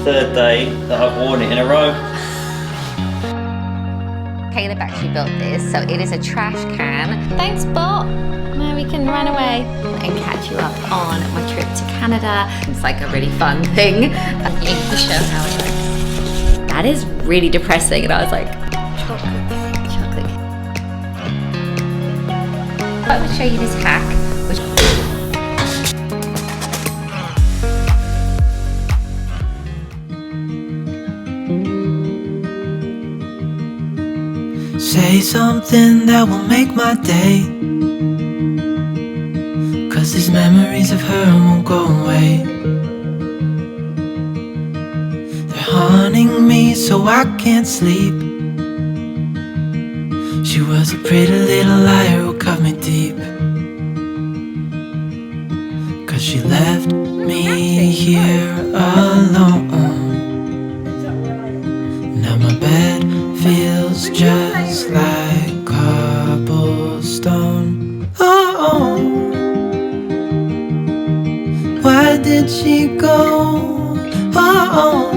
third day that I've worn it in a row. Caleb actually built this, so it is a trash can. Thanks, Bot. Now we can run away and catch you up on my trip to Canada. It's like a really fun thing. I'm going to show how it looks. That is really depressing, and I was like, chocolate cake, chocolate cake. I would show you this hack, which say something that will make my day, 'cause these memories of her won't go away. They're haunting me so I can't sleep. She was a pretty little liar who cut me deep, 'cause she left me here alone. Now my bed feels just like cobblestone. Oh, why did she go? Oh,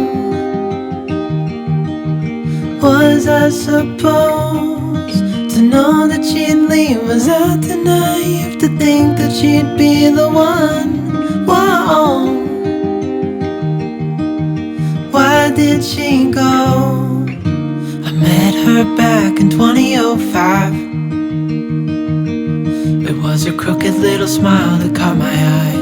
was I supposed to know that she'd leave? Was I too naive to think that she'd be the one? Whoa, why did she go? I met her back in 2005. It was her crooked little smile that caught my eye.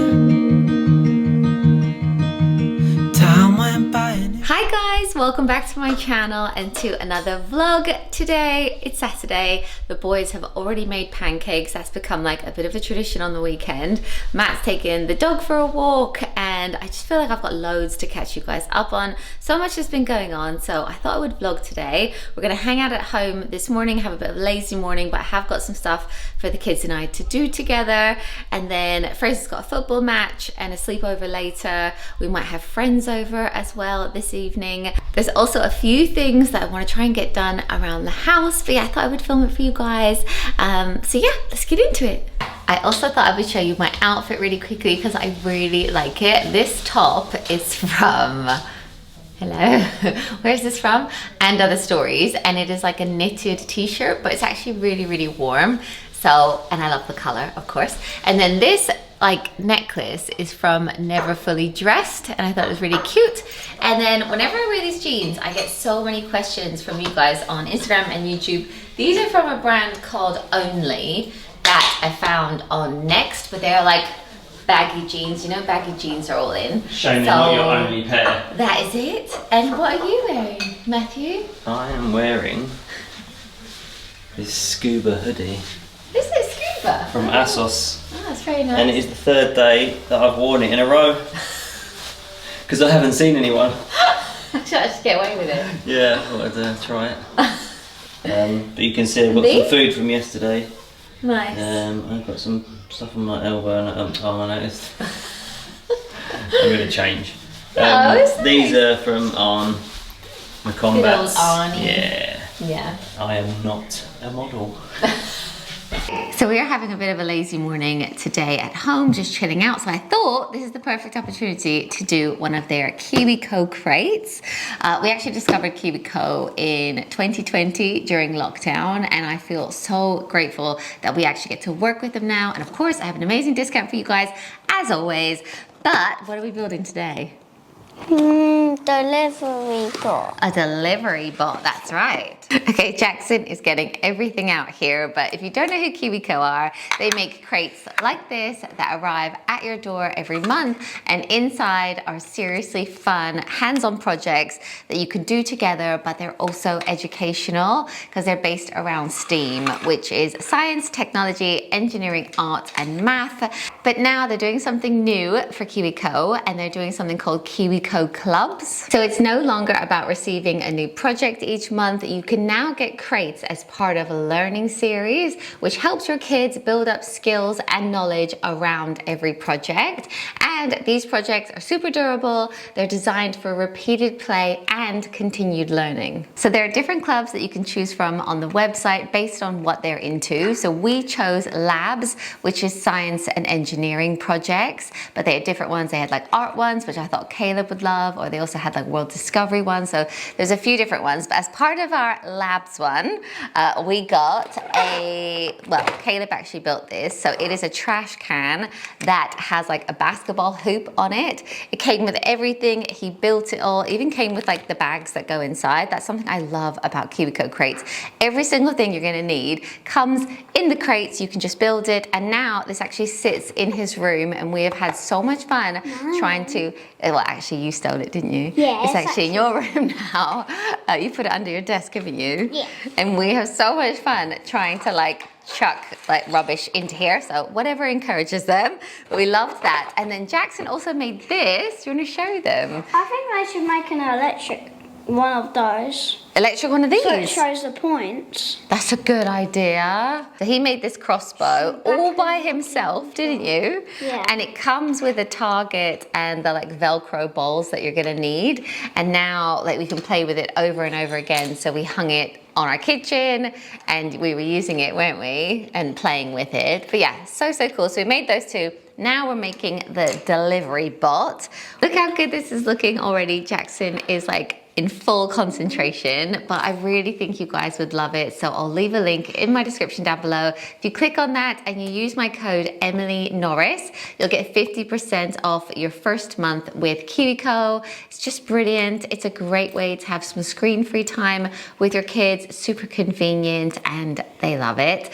Time went by and Hi guys, welcome back to my channel and to another vlog. Today, it's Saturday. The boys have already made pancakes. That's become like a bit of a tradition on the weekend. Matt's taken the dog for a walk and I just feel like I've got loads to catch you guys up on. So much has been going on, so I thought I would vlog today. We're gonna hang out at home this morning, have a bit of a lazy morning, but I have got some stuff for the kids and I to do together. And then Fraser's got a football match and a sleepover later. We might have friends over as well this evening. There's also a few things that I want to try and get done around the house, but yeah, I thought I would film it for you guys. So yeah, let's get into it. I also thought I would show you my outfit really quickly because I really like it. This top is from, hello, where's this from? And Other Stories, and it is like a knitted t-shirt, but it's actually really, really warm. So, and I love the color, of course. And then this like necklace is from Never Fully Dressed, and I thought it was really cute. And then whenever I wear these jeans, I get so many questions from you guys on Instagram and YouTube. These are from a brand called Only that I found on Next, but they're like baggy jeans. You know, baggy jeans are all in. Show me what your only pair. That is it. And what are you wearing, Matthew? I am wearing this scuba hoodie. Is it scuba? From ASOS. Oh, that's very nice. And it is the third day that I've worn it in a row. Because I haven't seen anyone. Should I just get away with it? Yeah, I wanted to try it. But you can see I've got some food from yesterday. Nice. I've got some stuff on my elbow and arm, I noticed. I'm going to change. These are from Arn, my combats. Good old Arnie. Yeah. Yeah. I am not a model. So we are having a bit of a lazy morning today at home, just chilling out. So I thought this is the perfect opportunity to do one of their KiwiCo crates. We actually discovered KiwiCo in 2020 during lockdown, and I feel so grateful that we actually get to work with them now. And of course, I have an amazing discount for you guys, as always. But what are we building today? Delivery bot. A delivery bot, that's right. Okay, Jackson is getting everything out here, but if you don't know who KiwiCo are, they make crates like this that arrive at your door every month, and inside are seriously fun, hands-on projects that you can do together, but they're also educational because they're based around STEAM, which is science, technology, engineering, art, and math. But now they're doing something new for KiwiCo, and they're doing something called KiwiCo Clubs. So it's no longer about receiving a new project each month. You can now get crates as part of a learning series, which helps your kids build up skills and knowledge around every project. And these projects are super durable. They're designed for repeated play and continued learning. So there are different clubs that you can choose from on the website based on what they're into. So we chose labs, which is science and engineering projects, but they had different ones. They had like art ones, which I thought Caleb would love, or they also had like world discovery ones. So there's a few different ones, but as part of our labs one, we got well, Caleb actually built this. So it is a trash can that has like a basketball hoop on it. It came with everything. He built it all, even came with like the bags that go inside. That's something I love about KiwiCo crates. Every single thing you're gonna need comes in the crates. You can just build it. And now this actually sits in his room, and we have had so much fun trying to, well, actually you stole it, didn't you? Yeah. It's actually in your room now. You put it under your desk, haven't you? Yeah. And we have so much fun trying to like chuck like rubbish into here, so whatever encourages them. But we loved that. And then Jackson also made this. Do you want to show them? I think I should make an electric one of those. Electric one of these? So it shows the points. That's a good idea. So he made this crossbow all by himself, didn't you? Yeah. And it comes with a target and the like Velcro balls that you're gonna need. And now like we can play with it over and over again. So we hung it on our kitchen and we were using it, weren't we? And playing with it. But yeah, so cool. So we made those two. Now we're making the delivery bot. Look how good this is looking already. Jackson is like in full concentration, but I really think you guys would love it. So I'll leave a link in my description down below. If you click on that and you use my code Emily Norris, you'll get 50% off your first month with KiwiCo. It's just brilliant. It's a great way to have some screen-free time with your kids. Super convenient and they love it.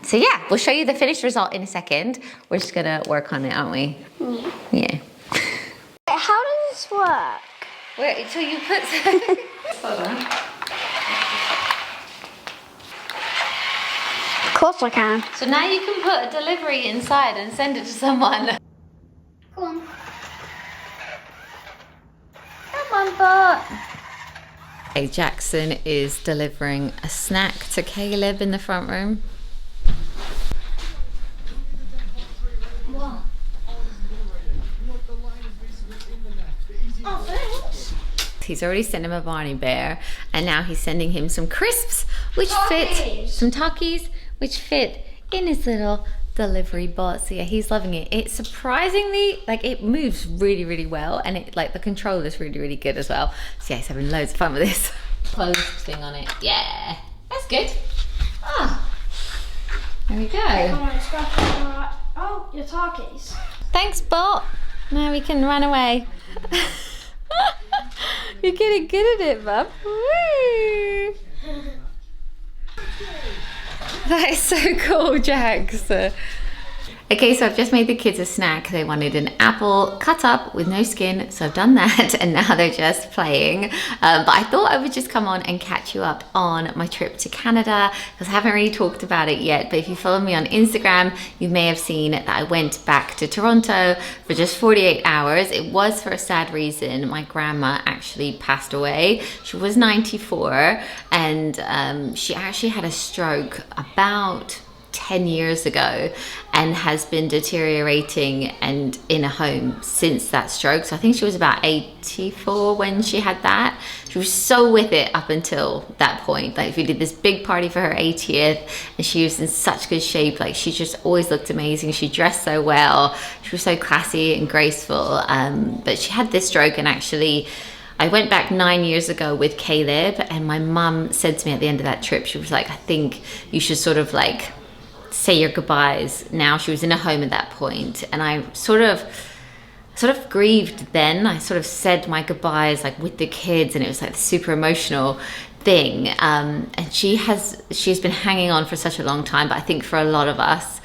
So yeah, we'll show you the finished result in a second. We're just gonna work on it, aren't we? Yeah. How does this work? Wait until you put. Hold on. Of course I can. So now you can put a delivery inside and send it to someone. Come on. Come on, bot. Hey, Jackson is delivering a snack to Caleb in the front room. What? Oh, thanks. He's already sent him a Barney Bear, and now he's sending him some crisps, which Takis. fit, some Takis, which fit in his little delivery bot. So yeah, he's loving it. It surprisingly, like it moves really well, and it like the control is really good as well. So yeah, he's having loads of fun with this. Closed thing on it. Yeah, that's good. Ah, there we go. Come on, it's got the oh, your Takis. Thanks, bot. Now we can run away. You're getting good at it, Mum. Woo! That is so cool, Jax. Okay, so I've just made the kids a snack. They wanted an apple cut up with no skin, so I've done that, and now they're just playing. But I thought I would just come on and catch you up on my trip to Canada, because I haven't really talked about it yet. But if you follow me on Instagram, you may have seen that I went back to Toronto for just 48 hours. It was for a sad reason. My grandma actually passed away. She was 94, and she actually had a stroke about 10 years ago and has been deteriorating and in a home since that stroke. So I think she was about 84 when she had that. She was so with it up until that point. Like we did this big party for her 80th and she was in such good shape. Like she just always looked amazing. She dressed so well. She was so classy and graceful. But she had this stroke, and actually I went back 9 years ago with Caleb, and my mum said to me at the end of that trip, she was like, I think you should sort of like say your goodbyes now. She was in a home at that point, and I sort of grieved then. I sort of said my goodbyes like with the kids, and it was like a super emotional thing. And she's been hanging on for such a long time, but I think for a lot of us,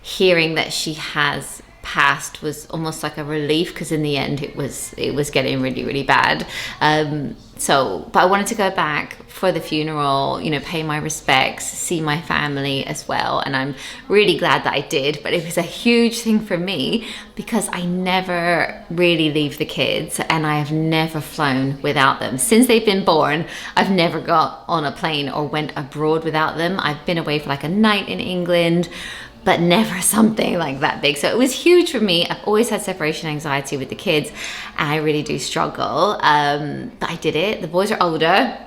hearing that she has passed was almost like a relief, because in the end it was getting really bad. But I wanted to go back for the funeral, you know, pay my respects, see my family as well, and I'm really glad that I did. But it was a huge thing for me because I never really leave the kids, and I have never flown without them. Since they've been born, I've never got on a plane or went abroad without them. I've been away for like a night in England, but never something like that big. So it was huge for me. I've always had separation anxiety with the kids, and I really do struggle. But I did it. The boys are older.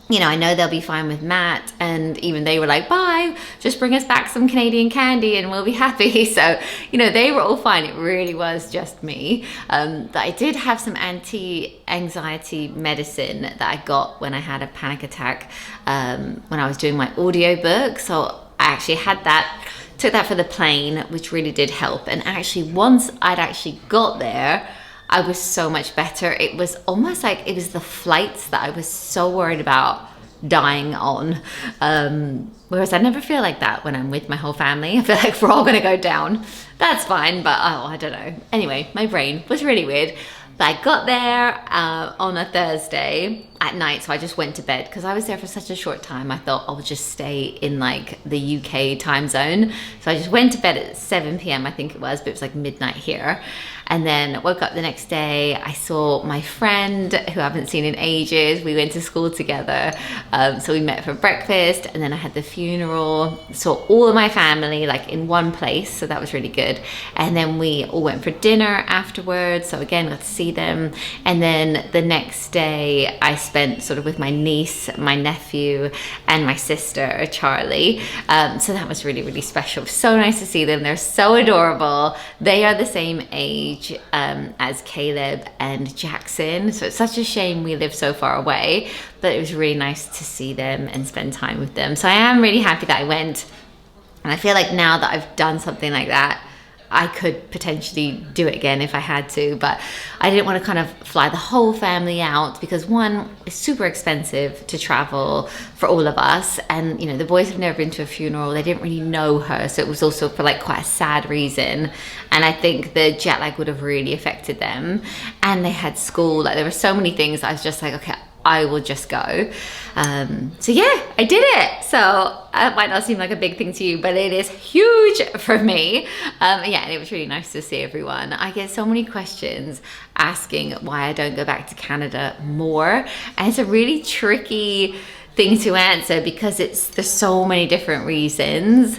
You know, I know they'll be fine with Matt, and even they were like, bye, just bring us back some Canadian candy and we'll be happy. So, you know, they were all fine. It really was just me. But I did have some anti-anxiety medicine that I got when I had a panic attack when I was doing my audiobook. So I actually had that, took that for the plane, which really did help. And actually, once I'd actually got there, I was so much better. It was almost like it was the flights that I was so worried about dying on. Whereas I never feel like that when I'm with my whole family. I feel like we're all gonna go down. That's fine, but oh, I don't know. Anyway, my brain was really weird. But I got there on a Thursday at night, so I just went to bed because I was there for such a short time. I thought I'll just stay in like the UK time zone. So I just went to bed at 7 p.m. I think it was, but it was like midnight here. And then woke up the next day. I saw my friend who I haven't seen in ages. We went to school together. So we met for breakfast, and then I had the funeral. Saw all of my family like in one place. So that was really good. And then we all went for dinner afterwards. So again, got to see them. And then the next day I spent sort of with my niece, my nephew, and my sister, Charlie. So that was really, really special. So nice to see them. They're so adorable. They are the same age as Caleb and Jackson, so it's such a shame we live so far away, but it was really nice to see them and spend time with them. So I am really happy that I went, and I feel like now that I've done something like that, I could potentially do it again if I had to, but I didn't want to kind of fly the whole family out because one, it's super expensive to travel for all of us, and you know, the boys have never been to a funeral, they didn't really know her, so it was also for like quite a sad reason, and I think the jet lag would have really affected them, and they had school, like there were so many things I was just like, okay, I will just go. So yeah, I did it. So it might not seem like a big thing to you, but it is huge for me. Yeah, and it was really nice to see everyone. I get so many questions asking why I don't go back to Canada more. And it's a really tricky thing to answer because there's so many different reasons.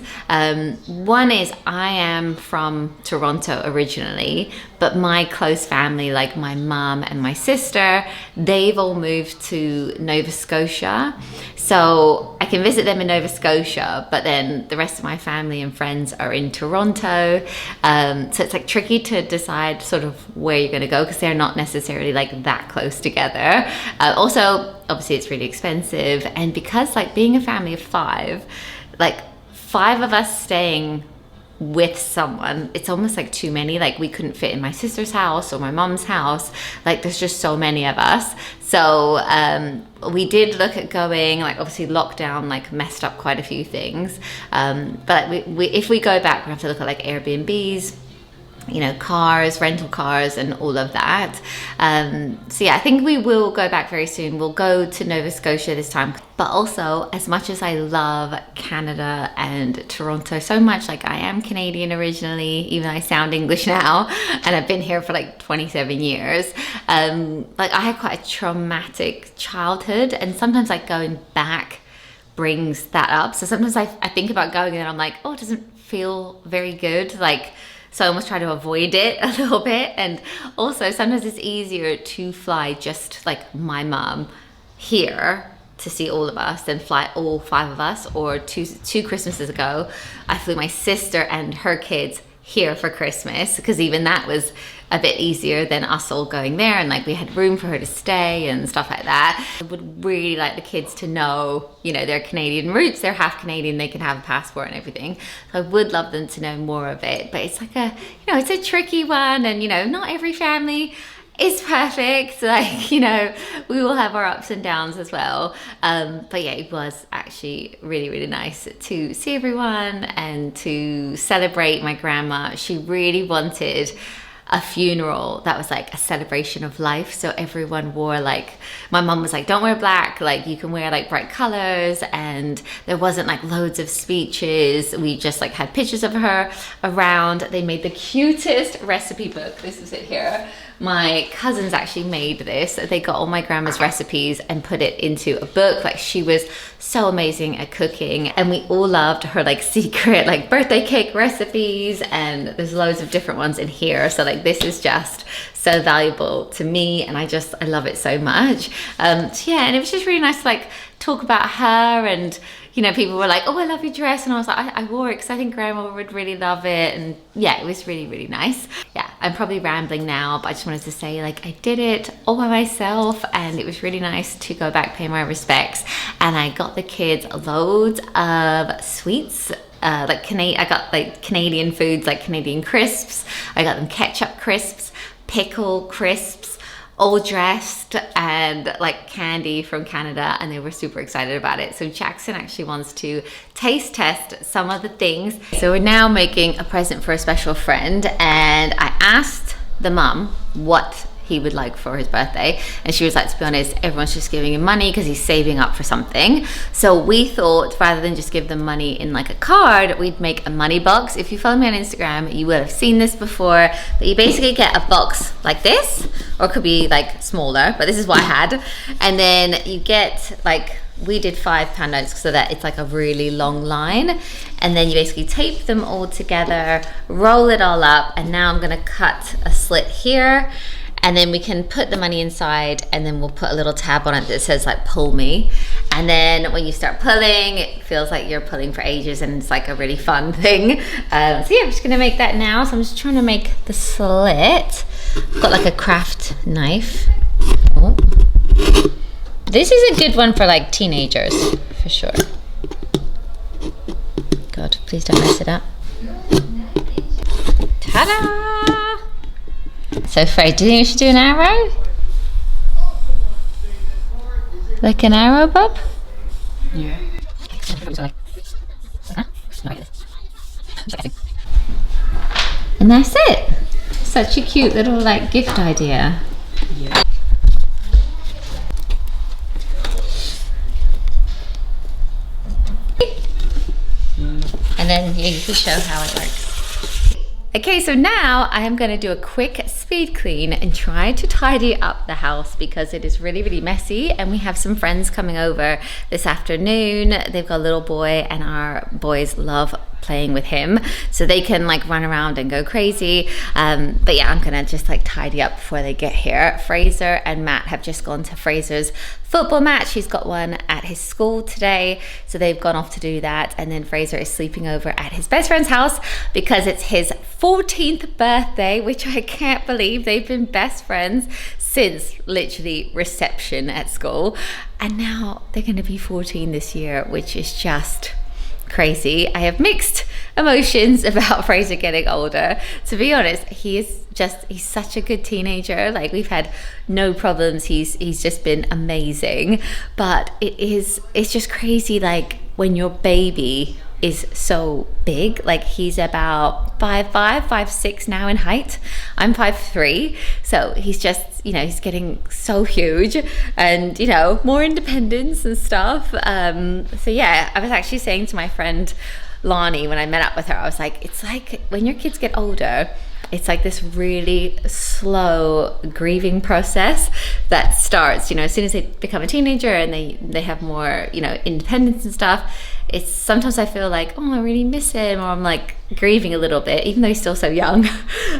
One is I am from Toronto originally, but my close family, like my mum and my sister, they've all moved to Nova Scotia. So I can visit them in Nova Scotia, but then the rest of my family and friends are in Toronto. So it's like tricky to decide sort of where you're gonna go because they're not necessarily like that close together. Also, obviously it's really expensive, and because like being a family of five, like 5 of us staying with someone, it's almost like too many. Like we couldn't fit in my sister's house or my mom's house, like there's just so many of us. So we did look at going, like obviously lockdown like messed up quite a few things, but we if we go back we have to look at like Airbnbs, you know, cars, rental cars and all of that. So yeah, I think we will go back very soon. We'll go to Nova Scotia this time. But also, as much as I love Canada and Toronto so much, like I am Canadian originally, even though I sound English now, and I've been here for like 27 years. Like I had quite a traumatic childhood, and sometimes like going back brings that up. So sometimes I think about going and I'm like, oh, it doesn't feel very good. Like, so I almost try to avoid it a little bit. And also sometimes it's easier to fly just like my mom here to see all of us than fly all 5 of us. Or two Christmases ago, I flew my sister and her kids here for Christmas, because even that was a bit easier than us all going there, and like we had room for her to stay and stuff like that. I would really like the kids to know, you know, their Canadian roots. They're half Canadian, they can have a passport and everything. So I would love them to know more of it, but it's like a, you know, it's a tricky one, and you know, not every family is perfect. Like, you know, we will have our ups and downs as well. But yeah, it was actually really, really nice to see everyone and to celebrate my grandma. She really wanted a funeral that was like a celebration of life. So everyone wore like, my mum was like, don't wear black, like you can wear like bright colors. And there wasn't like loads of speeches. We just like had pictures of her around. They made the cutest recipe book. This is it here. My cousins actually made this. They got all my grandma's recipes and put it into a book. Like she was so amazing at cooking, and we all loved her like secret like birthday cake recipes, and there's loads of different ones in here. So like this is just so valuable to me, and I love it so much. So yeah, and it was just really nice to like talk about her, and you know, people were like, oh, I love your dress. And I was like, I wore it because I think grandma would really love it. And yeah, it was really, really nice. Yeah, I'm probably rambling now, but I just wanted to say like I did it all by myself, and it was really nice to go back, pay my respects. And I got the kids loads of sweets. I got like Canadian foods, like Canadian crisps. I got them ketchup crisps, pickle crisps, all dressed, and like candy from Canada, and they were super excited about it. So Jackson actually wants to taste test some of the things. So we're now making a present for a special friend, and I asked the mum what he would like for his birthday, and she was like, to be honest, everyone's just giving him money because he's saving up for something. So we thought rather than just give them money in like a card, we'd make a money box. If you follow me on Instagram, you would have seen this before, but you basically get a box like this, or it could be like smaller, but this is what I had. And then you get like, we did £5 notes so that it's like a really long line, and then you basically tape them all together, roll it all up, and now I'm gonna cut a slit here, and then we can put the money inside, and then we'll put a little tab on it that says like pull me. And then when you start pulling, it feels like you're pulling for ages, and it's like a really fun thing. So yeah, I'm just gonna make that now. So I'm just trying to make the slit. I've got like a craft knife. Oh. This is a good one for like teenagers, for sure. God, please don't mess it up. Ta-da! So Fred, do you think we should do an arrow? Like an arrow, Bob? Yeah. And that's it. Such a cute little like gift idea. Yeah. And then you can show how it works. Okay, so now I am gonna do a quick speed clean and try to tidy up the house because it is really, really messy, and we have some friends coming over this afternoon. They've got a little boy, and our boys love playing with him, so they can like run around and go crazy. But yeah, I'm gonna just like tidy up before they get here. Fraser and Matt have just gone to Fraser's football match. He's got one at his school today, so they've gone off to do that. And then Fraser is sleeping over at his best friend's house because it's his 14th birthday, which I can't believe. They've been best friends since literally reception at school, and now they're going to be 14 this year, which is just crazy. I have mixed emotions about Fraser getting older. To be honest, he's such a good teenager. Like, we've had no problems. He's just been amazing. But it's just crazy, like when your baby is so big. Like, he's about 5'5", 5'6" now in height. I'm 5'3", so he's just, you know, he's getting so huge, and you know, more independence and stuff. So yeah, I was actually saying to my friend Lonnie when I met up with her, I was like, it's like when your kids get older, it's like this really slow grieving process that starts, you know, as soon as they become a teenager and they have more, you know, independence and stuff. It's sometimes I feel like, oh, I really miss him, or I'm like grieving a little bit, even though he's still so young.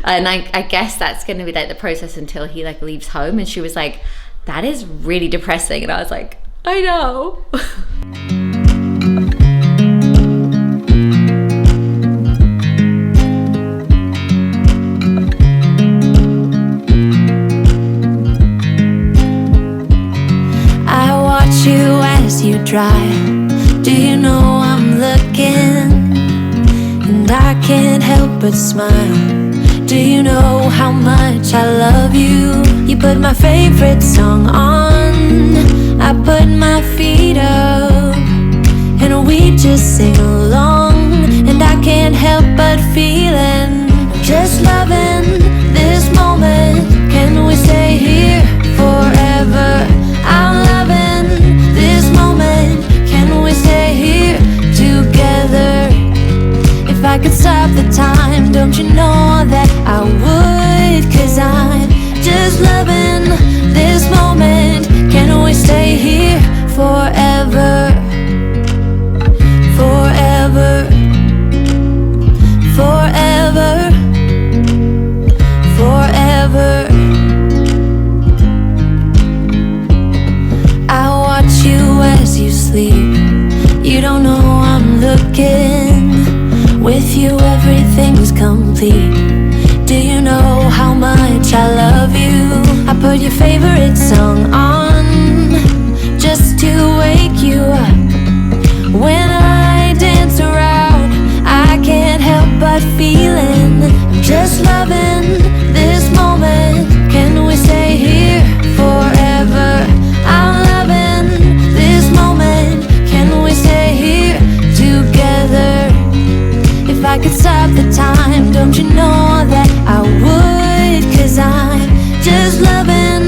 And I guess that's going to be like the process until he like leaves home. And she was like, that is really depressing. And I was like, I know. I watch you as you drive. Do you know I'm looking? And I can't help but smile. Do you know how much I love you? You put my favorite song on, I put my feet up, and we just sing along. And I can't help but feeling, just loving this feet. Do you know how much I love you? I put your favorite song on just to wake you up. When I dance around, I can't help but feeling I'm just loving this moment. Can we stay here forever? I'm loving this moment. Can we stay here together? If I could stop the time, don't you know that I would? 'Cause I'm just loving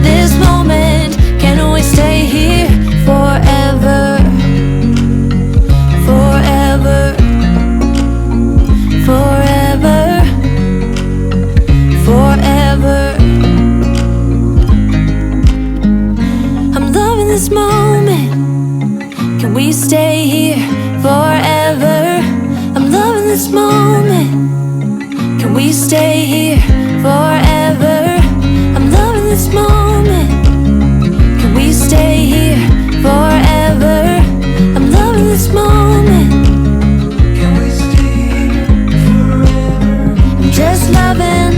this moment. Can we stay here forever? Forever, forever, forever. I'm loving this moment. Can we stay here forever? I'm loving this moment. Can we stay here forever? I'm loving this moment. Can we stay here forever? I'm loving this moment. Can we stay here forever? I'm just loving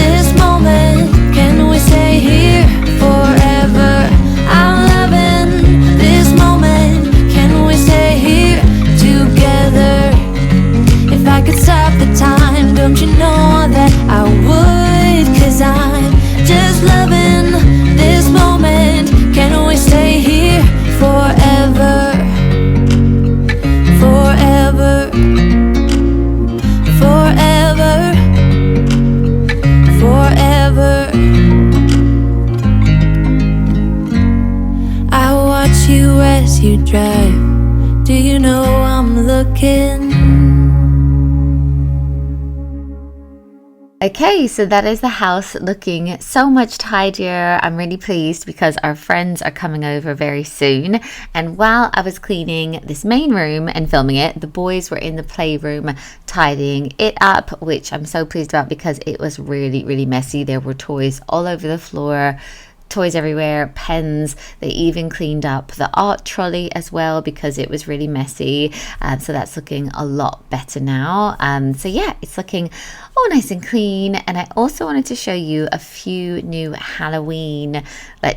this moment. Can we stay here forever? I'm loving this moment. Can we stay here together? If I could stop the time, don't you know that I would? 'Cause I'm just loving this moment. Can we stay here forever? Forever, forever, forever. I watch you as you drive. Do you know I'm looking? Okay, so that is the house looking so much tidier. I'm really pleased because our friends are coming over very soon. And while I was cleaning this main room and filming it, the boys were in the playroom tidying it up, which I'm so pleased about because it was really, really messy. There were toys all over the floor, toys everywhere, pens. They even cleaned up the art trolley as well because it was really messy. So that's looking a lot better now. So yeah, it's looking all nice and clean. And I also wanted to show you a few new Halloween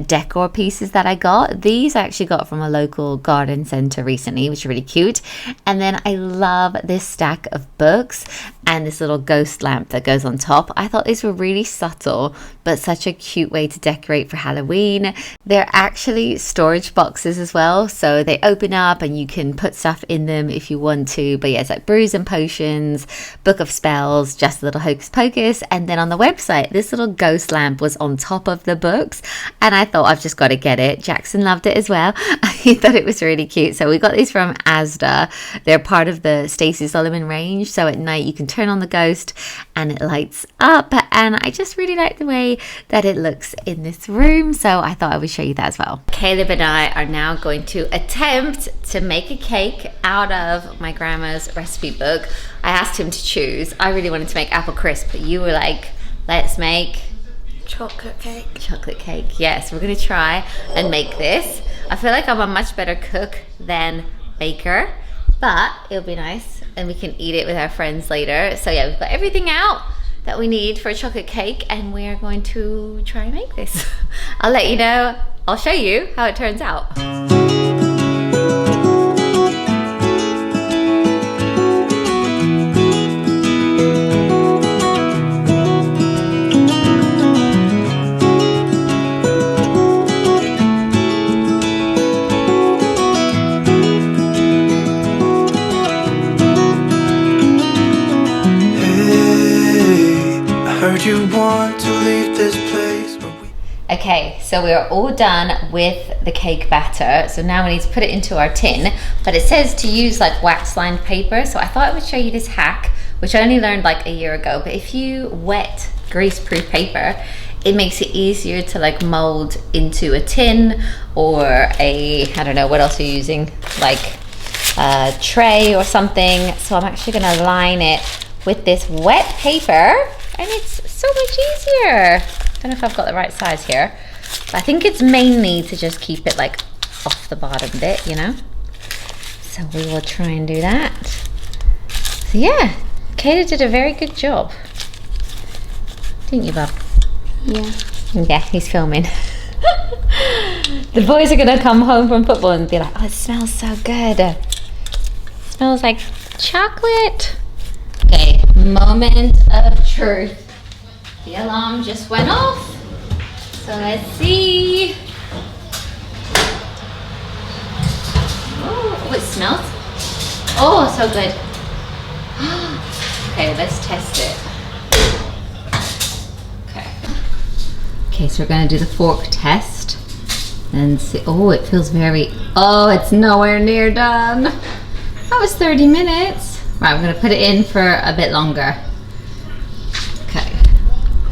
decor pieces that I got. These I actually got from a local garden center recently, which is really cute. And then I love this stack of books and this little ghost lamp that goes on top. I thought these were really subtle, but such a cute way to decorate for Halloween. They're actually storage boxes as well, so they open up and you can put stuff in them if you want to. But yeah, it's like brews and potions, book of spells, just a little hocus pocus. And then on the website, this little ghost lamp was on top of the books, and I thought I've just got to get it. Jackson loved it as well. He thought it was really cute. So we got these from Asda. They're part of the Stacey Solomon range, so at night you can turn on the ghost and it lights up, and I just really like the way that it looks in this room, so I thought I would show you that as well. Caleb and I are now going to attempt to make a cake out of my grandma's recipe book. I asked him to choose. I really wanted to make apple crisp, but you were like, let's make Chocolate cake. chocolate cake. Yes, we're gonna try and make this. I feel like I'm a much better cook than baker, but it'll be nice and we can eat it with our friends later. So yeah, we've got everything out that we need for a chocolate cake, and we are going to try and make this. I'll let you know, I'll show you how it turns out. You want to leave this place, but Okay, so we're all done with the cake batter. So now we need to put it into our tin, but it says to use like wax lined paper. So I thought I would show you this hack, which I only learned like a year ago. But if you wet grease-proof paper, it makes it easier to like mold into a tin or a, I don't know, what else are you using? Like a tray or something. So I'm actually gonna line it with this wet paper, and it's so much easier. I don't know if I've got the right size here, but I think it's mainly to just keep it like off the bottom bit, you know? So we will try and do that. So yeah, Kayla did a very good job. Didn't you, Bob? Yeah. Yeah, he's filming. The boys are gonna come home from football and be like, oh, it smells so good. It smells like chocolate. Okay, moment of truth. The alarm just went off. So let's see. Oh, it smells. Oh, so good. Okay, let's test it. Okay, so we're going to do the fork test and see. Oh, it feels very, oh, it's nowhere near done. That was 30 minutes. Right, I'm going to put it in for a bit longer. Okay.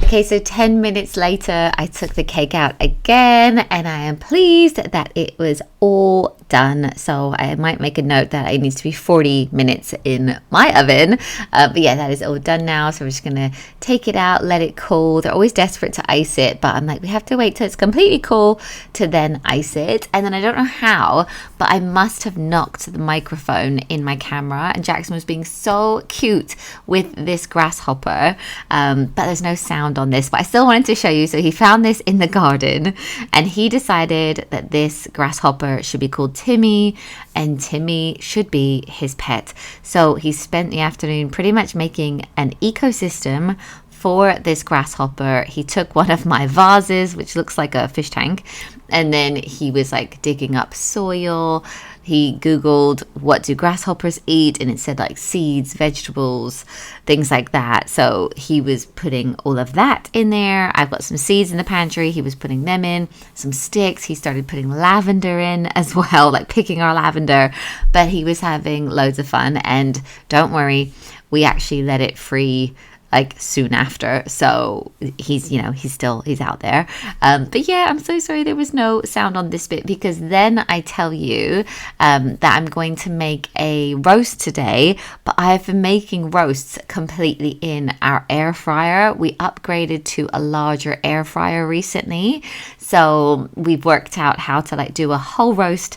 Okay, so 10 minutes later, I took the cake out again, and I am pleased that it was all done. So I might make a note that it needs to be 40 minutes in my oven. But yeah, that is all done now. So we're just gonna take it out, let it cool. They're always desperate to ice it, but I'm like, we have to wait till it's completely cool to then ice it. And then I don't know how, but I must have knocked the microphone in my camera, and Jackson was being so cute with this grasshopper. But there's no sound on this, but I still wanted to show you. So he found this in the garden, and he decided that this grasshopper should be called Timmy, and Timmy should be his pet. So he spent the afternoon pretty much making an ecosystem for this grasshopper. He took one of my vases, which looks like a fish tank, and then he was like digging up soil. He Googled what do grasshoppers eat, and it said like seeds, vegetables, things like that. So he was putting all of that in there. I've got some seeds in the pantry. He was putting them in, some sticks. He started putting lavender in as well, like picking our lavender. But he was having loads of fun, and don't worry, we actually let it free like soon after, so he's out there. But yeah, I'm so sorry there was no sound on this bit, because then I tell you that I'm going to make a roast today. But I have been making roasts completely in our air fryer. We upgraded to a larger air fryer recently, so we've worked out how to like do a whole roast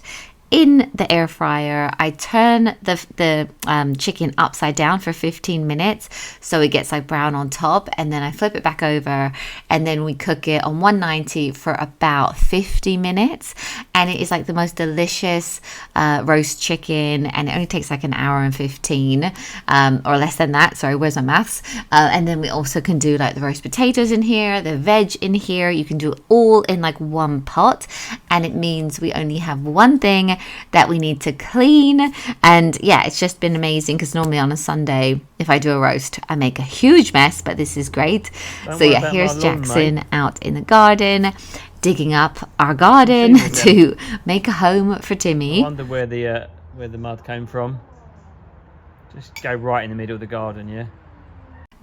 in the air fryer. I turn the chicken upside down for 15 minutes so it gets like brown on top, and then I flip it back over, and then we cook it on 190 for about 50 minutes, and it is like the most delicious roast chicken, and it only takes like an hour and 15 or less than that. Sorry, where's my maths? And then we also can do like the roast potatoes in here, the veg in here. You can do it all in like one pot, and it means we only have one thing that we need to clean. And yeah, it's just been amazing, because normally on a Sunday if I do a roast I make a huge mess, but this is great. So yeah, here's Jackson out in the garden digging up our garden to make a home for Timmy. I wonder where the mud came from. Just go right in the middle of the garden, yeah.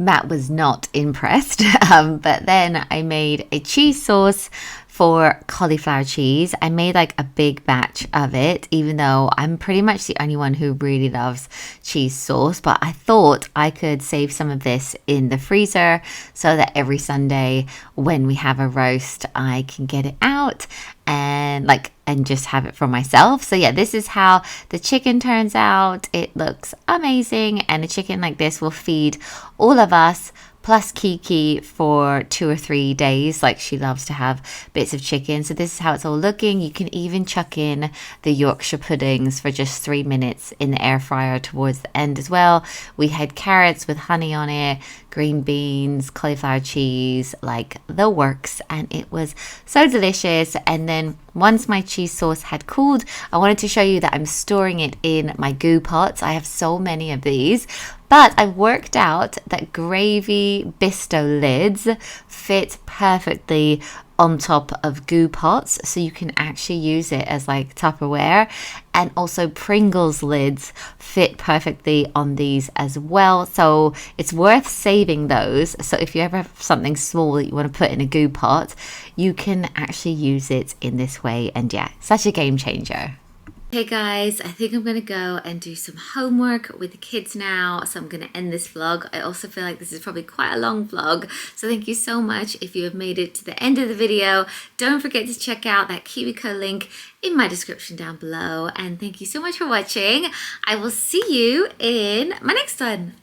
Matt was not impressed, but then I made a cheese sauce for cauliflower cheese. I made like a big batch of it, even though I'm pretty much the only one who really loves cheese sauce, but I thought I could save some of this in the freezer so that every Sunday when we have a roast I can get it out and just have it for myself. So yeah, this is how the chicken turns out. It looks amazing, and a chicken like this will feed all of us plus Kiki for 2 or 3 days. Like, she loves to have bits of chicken. So this is how it's all looking. You can even chuck in the Yorkshire puddings for just 3 minutes in the air fryer towards the end as well. We had carrots with honey on it, green beans, cauliflower cheese, like the works, and it was so delicious. And then once my cheese sauce had cooled, I wanted to show you that I'm storing it in my goo pots. I have so many of these, but I've worked out that gravy Bisto lids fit perfectly on top of goo pots, so you can actually use it as like Tupperware. And also Pringles lids fit perfectly on these as well, so it's worth saving those. So if you ever have something small that you want to put in a goo pot, you can actually use it in this way. And yeah, such a game changer. Hey guys, I think I'm gonna go and do some homework with the kids now, so I'm gonna end this vlog. I also feel like this is probably quite a long vlog, so thank you so much if you have made it to the end of the video. Don't forget to check out that KiwiCo link in my description down below, and thank you so much for watching. I will see you in my next one.